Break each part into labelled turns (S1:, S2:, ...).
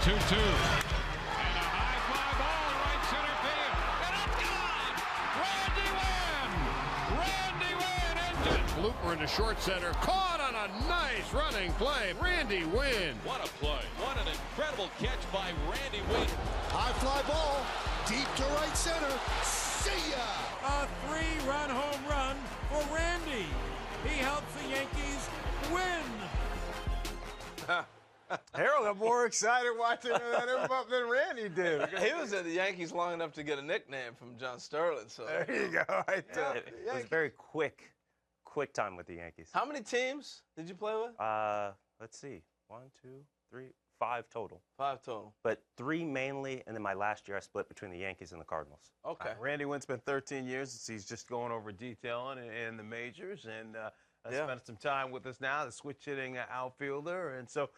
S1: 2-2. And a high fly ball right center field. And it's gone! Randy Winn! Randy Winn engine. Blooper into short center. Caught on a nice running play. Randy Winn.
S2: What a play. What an incredible catch by Randy Winn.
S3: High fly ball. Deep to right center. See ya!
S4: A 3-run home run for Randy. He helps the Yankees win.
S5: Harold got more excited watching him up than Randy did.
S6: He was at the Yankees long enough to get a nickname from John Sterling. So
S5: There you go. Right there.
S7: It was very quick time with the Yankees.
S6: How many teams did you play with?
S7: Let's see. 1, 2, 3, 5 total.
S6: 5 total.
S7: But 3 mainly, and then my last year I split between the Yankees and the Cardinals.
S6: Okay.
S5: Randy Winn spent 13 years. He's just going over detailing in the majors, and spent some time with us now, the switch hitting outfielder. And so,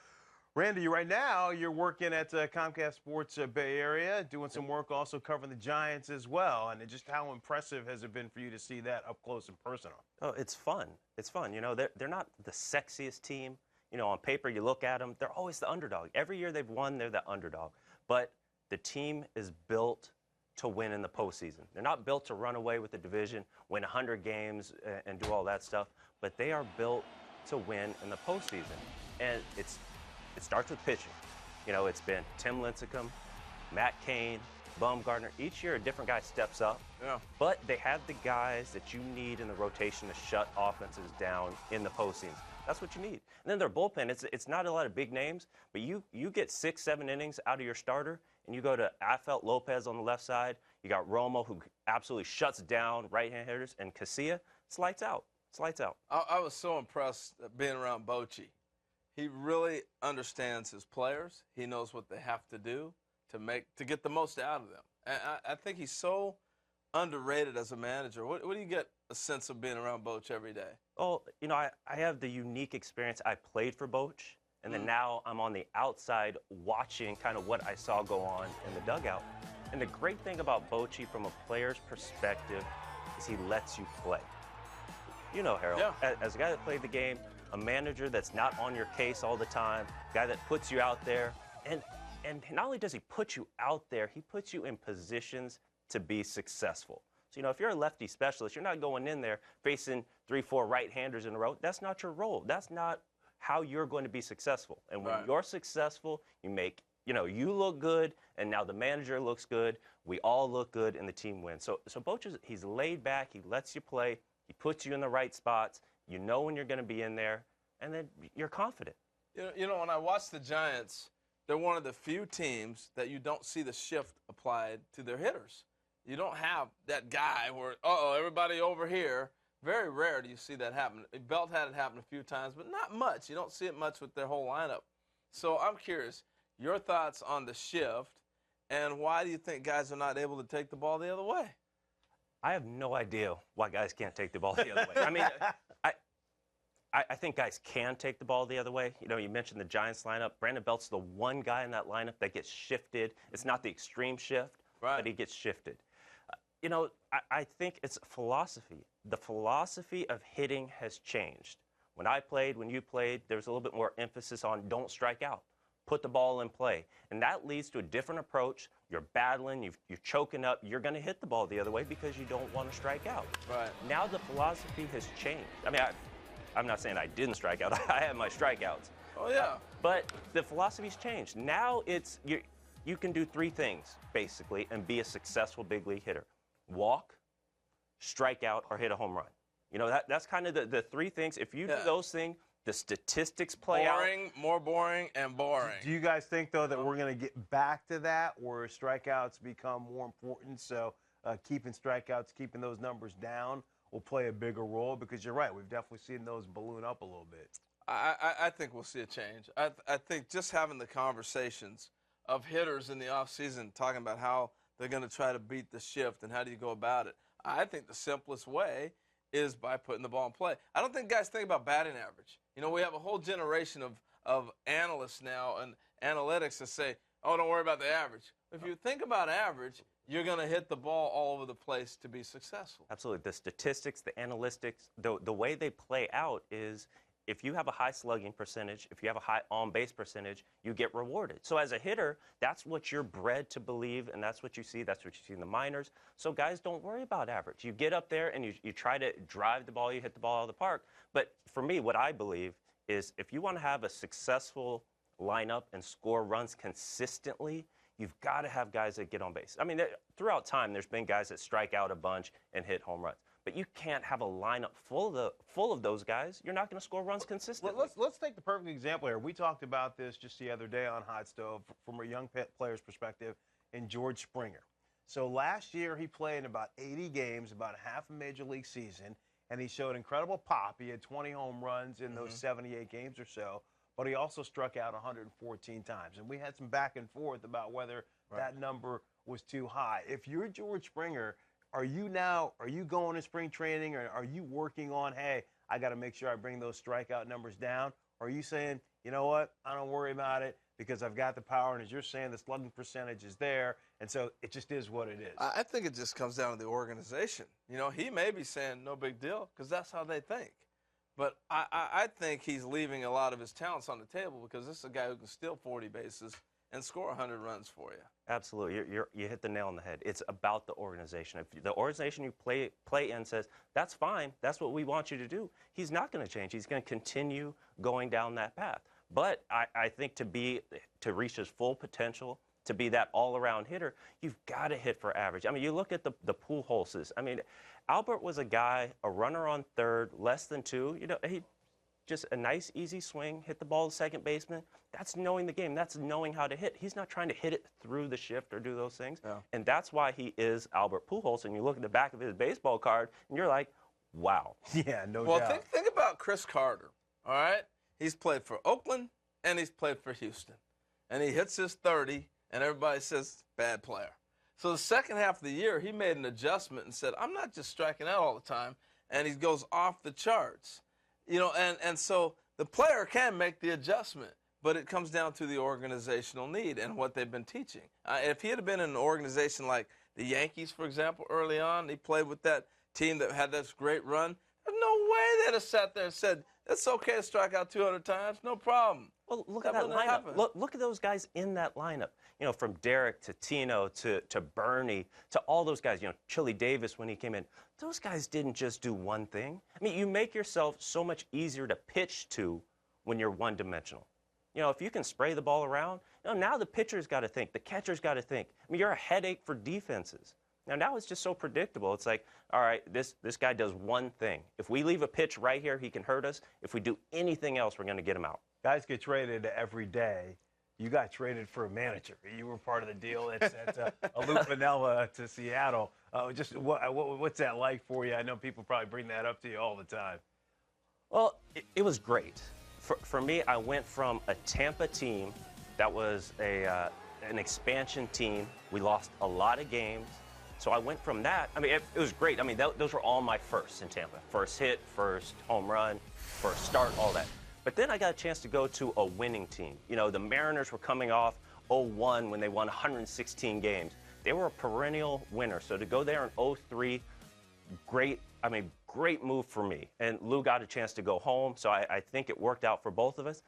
S5: Randy, right now you're working at Comcast Sports Bay Area, doing some work also covering the Giants as well. And just how impressive has it been for you to see that up close and personal?
S7: Oh, it's fun. It's fun. You know, they're not the sexiest team. You know, on paper, you look at them, they're always the underdog. Every year they've won, they're the underdog. But the team is built to win in the postseason. They're not built to run away with the division, win 100 games, and do all that stuff. But they are built to win in the postseason. And it starts with pitching. You know, it's been Tim Lincecum, Matt Cain, Bumgarner. Each year a different guy steps up.
S6: Yeah.
S7: But they have the guys that you need in the rotation to shut offenses down in the postseason. That's what you need. And then their bullpen, it's not a lot of big names, but you get 6, 7 innings out of your starter, and you go to Afelt Lopez on the left side. You got Romo, who absolutely shuts down right-hand hitters, and Casilla. It's lights out. It's lights out.
S6: I was so impressed being around Bochy. He really understands his players. He knows what they have to do to get the most out of them. And I think he's so underrated as a manager. What do you get a sense of being around Boch every day?
S7: Oh, you know, I have the unique experience. I played for Boch, and then now I'm on the outside watching kind of what I saw go on in the dugout. And the great thing about Bochy from a player's perspective is he lets you play. You know, Harold, as a guy that played the game, a manager that's not on your case all the time, a guy that puts you out there, and not only does he put you out there, he puts you in positions to be successful. So, you know, if you're a lefty specialist, you're not going in there facing 3, 4 right-handers in a row. That's not your role. That's not how you're going to be successful. And when you're successful, you look good, and now the manager looks good. We all look good, and the team wins. So Boch, he's laid back. He lets you play. He puts you in the right spots. You know when you're going to be in there, and then you're confident.
S6: You know, when I watch the Giants, they're one of the few teams that you don't see the shift applied to their hitters. You don't have that guy where, everybody over here. Very rare do you see that happen. Belt had it happen a few times, but not much. You don't see it much with their whole lineup. So I'm curious, your thoughts on the shift, and why do you think guys are not able to take the ball the other way?
S7: I have no idea why guys can't take the ball the other way. I mean, I think guys can take the ball the other way. You know, you mentioned the Giants lineup. Brandon Belt's the one guy in that lineup that gets shifted. It's not the extreme shift, but he gets shifted. You know, I think it's philosophy. The philosophy of hitting has changed. When I played, when you played, there was a little bit more emphasis on don't strike out. Put the ball in play. And that leads to a different approach. You're battling, you're choking up. You're going to hit the ball the other way because you don't want to strike out.
S6: Right.
S7: Now the philosophy has changed. I mean, I'm not saying I didn't strike out. I had my strikeouts.
S6: Oh, yeah.
S7: But the philosophy's changed. Now it's you can do 3 things, basically, and be a successful big league hitter. Walk, strike out, or hit a home run. You know, that's kind of the 3 things. If you do those things, the statistics play out.
S6: More boring, and boring.
S5: Do you guys think, though, that we're going to get back to that where strikeouts become more important? So keeping strikeouts, keeping those numbers down will play a bigger role? Because you're right, we've definitely seen those balloon up a little bit.
S6: I think we'll see a change. I think just having the conversations of hitters in the offseason talking about how they're going to try to beat the shift and how do you go about it, I think the simplest way is by putting the ball in play. I don't think guys think about batting average. You know, we have a whole generation of analysts now and analytics that say, oh, don't worry about the average. If you think about average, you're going to hit the ball all over the place to be successful.
S7: Absolutely. The statistics, the analytics, the way they play out is if you have a high slugging percentage, if you have a high on-base percentage, you get rewarded. So as a hitter, that's what you're bred to believe, and that's what you see. That's what you see in the minors. So guys, don't worry about average. You get up there and you try to drive the ball, you hit the ball out of the park. But for me, what I believe is if you want to have a successful lineup and score runs consistently, you've got to have guys that get on base. I mean, throughout time, there's been guys that strike out a bunch and hit home runs. But you can't have a lineup full of those guys. You're not going to score runs consistently.
S5: Let's take the perfect example here. We talked about this just the other day on Hot Stove from a young player's perspective in George Springer. So last year he played in about 80 games, about half a major league season, and he showed incredible pop. He had 20 home runs in those 78 games or so, but he also struck out 114 times. And we had some back and forth about whether that number was too high. If you're George Springer, are you going to spring training, or are you working on, hey, I got to make sure I bring those strikeout numbers down? Or are you saying, you know what, I don't worry about it because I've got the power, and as you're saying, the slugging percentage is there, and so it just is what it is?
S6: I think it just comes down to the organization. You know, he may be saying no big deal because that's how they think. But I think he's leaving a lot of his talents on the table because this is a guy who can steal 40 bases and score 100 runs for you.
S7: Absolutely. You hit the nail on the head. It's about the organization. If the organization you play in says, that's fine, that's what we want you to do, he's not going to change. He's going to continue going down that path. But I think to reach his full potential, to be that all-around hitter, you've got to hit for average. I mean, you look at the Pujols. I mean, Albert was a guy, a runner on third, less than two. You know, he just a nice, easy swing, hit the ball to second baseman. That's knowing the game. That's knowing how to hit. He's not trying to hit it through the shift or do those things. Yeah. And that's why he is Albert Pujols. And you look at the back of his baseball card, and you're like, wow.
S5: Yeah, no doubt.
S6: Well, think about Chris Carter, all right? He's played for Oakland, and he's played for Houston. And he hits his 30, and everybody says, bad player. So the second half of the year, he made an adjustment and said, I'm not just striking out all the time. And he goes off the charts. You know, and so the player can make the adjustment, but it comes down to the organizational need and what they've been teaching. If he had been in an organization like the Yankees, for example, early on, he played with that team that had this great run, there's no way they'd have sat there and said, it's okay to strike out 200 times, no problem.
S7: Well, look at that lineup. Look at those guys in that lineup. You know, from Derek to Tino to Bernie to all those guys, you know, Chili Davis when he came in. Those guys didn't just do one thing. I mean, you make yourself so much easier to pitch to when you're one-dimensional. You know, if you can spray the ball around, you know, now the pitcher's got to think, the catcher's got to think. I mean, you're a headache for defenses. Now it's just so predictable. It's like, all right, this guy does one thing. If we leave a pitch right here, he can hurt us. If we do anything else, we're going to get him out.
S5: Guys get traded every day. You got traded for a manager. You were part of the deal at Lou Piniella to Seattle. What's that like for you? I know people probably bring that up to you all the time.
S7: Well, it was great. For me, I went from a Tampa team that was an expansion team. We lost a lot of games. So I went from that. I mean, it was great. I mean, those were all my firsts in Tampa. First hit, first home run, first start, all that. But then I got a chance to go to a winning team. You know, the Mariners were coming off 0-1 when they won 116 games. They were a perennial winner. So to go there in 0-3, great move for me. And Lou got a chance to go home, so I think it worked out for both of us.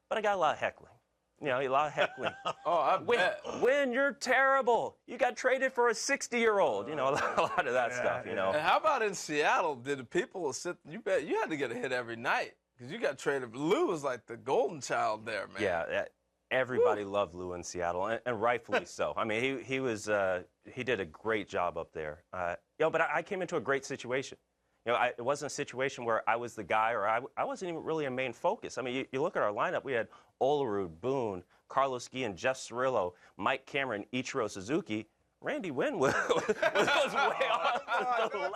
S7: But I got a lot of heckling. You know, a lot of heckling.
S6: Oh, I bet.
S7: Winn, you're terrible. You got traded for a 60-year-old. You know, a lot of that stuff, you know.
S6: And how about in Seattle? Did the people sit? You bet you had to get a hit every night because you got traded. Lou was like the golden child there, man.
S7: Yeah, everybody loved Lou in Seattle, and rightfully so. I mean, he did a great job up there. You know, but I came into a great situation. You know, it wasn't a situation where I was the guy or I wasn't even really a main focus. I mean, you look at our lineup, we had Olerud, Boone, Carlos Guillen, Jeff Cirillo, Mike Cameron, Ichiro Suzuki. Randy Winn was way off to the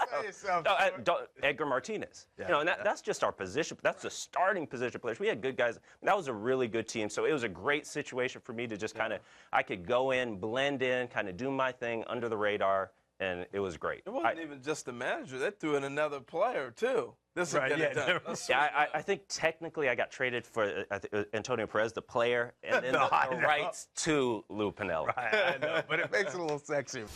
S7: left. Edgar Martinez. Yeah, you know, and that's just our position. That's the starting position players. We had good guys. That was a really good team. So it was a great situation for me to just kind of, I could go in, blend in, kind of do my thing under the radar. And it was great.
S6: It wasn't even just the manager. They threw in another player, too. This will get it done.
S7: Yeah, I think technically I got traded for Antonio Perez, the player, and then the rights to Lou Piniella.
S5: Right, I know, but it makes it a little sexier.